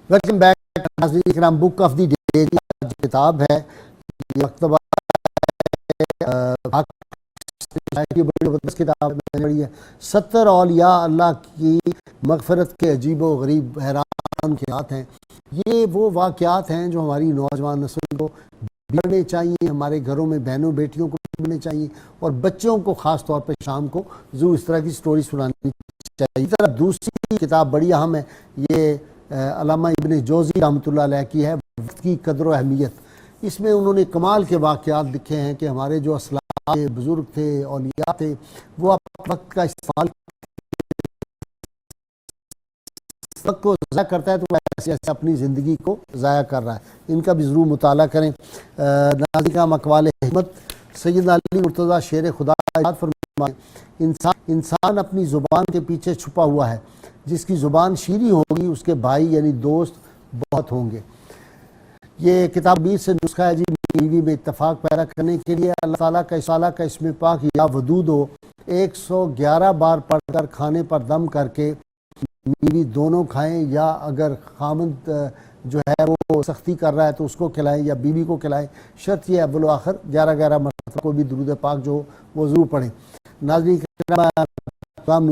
Welcome back ناظرین کرام، book of the day جو کتاب ہے یہ مکتبہ بڑی زبردست کتاب میں نے پڑھی ہے۔ 70 اولیاء اللہ کی مغفرت کے عجیب و غریب حیران واقعات ہیں۔ یہ وہ واقعات ہیں جو ہماری نوجوان نسل کو پڑھنے چاہیے، ہمارے گھروں میں بہنوں بیٹیوں کو پڑھنے چاہیے، اور بچوں کو خاص طور پہ شام کو ضرور اس طرح کی سٹوری سنانی چاہیے۔ اس طرح دوسری کتاب بڑی اہم ہے، یہ علامہ ابن جوزی رحمۃ اللہ علیہ کی ہے، وقت کی قدر و اہمیت۔ اس میں انہوں نے کمال کے واقعات لکھے ہیں کہ ہمارے جو اسلاف بزرگ تھے، اولیاء تھے، وہ وقت کا استعمال وقت کو ضائع کرتا ہے تو ایسے ایسے اپنی زندگی کو ضائع کر رہا ہے۔ ان کا بھی ضرور مطالعہ کریں۔ ناظرین کا اقوال حکمت سیدنا علی مرتضیٰ شیر خدا ارشاد فرمائے، انسان اپنی زبان کے پیچھے چھپا ہوا ہے، جس کی زبان شیریں ہوگی اس کے بھائی یعنی دوست بہت ہوں گے۔ یہ کتاب 20 سے نسخہ ہے جی، بیوی میں اتفاق پیدا کرنے کے لیے اللہ تعالیٰ کا اسم پاک یا ودود ہو 111 بار پڑھ کر کھانے پر دم کر کے بیوی دونوں کھائیں، یا اگر خامند جو ہے وہ سختی کر رہا ہے تو اس کو کھلائیں یا بیوی کو کھلائیں۔ شرط یہ اول و آخر 11 مرتبہ کو بھی درود پاک جو وہ ضرور پڑھیں۔ ناظرین کرام،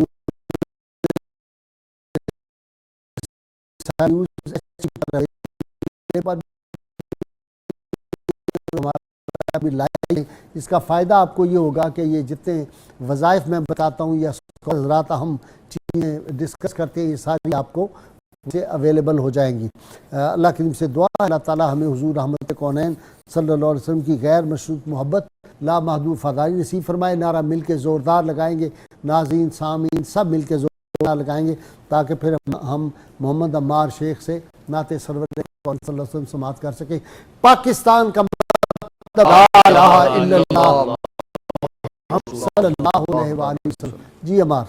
اس کا فائدہ آپ کو یہ ہوگا کہ یہ جتنے وظائف میں بتاتا ہوں یا حضرات ہم چیزیں ڈسکس کرتے ہیں، یہ ساری آپ کو اویلیبل ہو جائیں گی۔ اللہ کریم سے دعا ہے اللہ تعالی ہمیں حضور رحمت کونین صلی اللہ علیہ وسلم کی غیر مشروط محبت لا محدود فضائی نصیب فرمائے۔ نعرہ مل کے زوردار لگائیں گے، ناظرین سامعین سب مل کے زوردار لگائیں گے، تاکہ پھر ہم محمد عمار شیخ سے نعت سرور صلی اللہ علیہ وسلم سماعت کر سکیں۔ پاکستان کا لا الہ الا اللہ صلی اللہ علیہ وسلم۔ جی عمار۔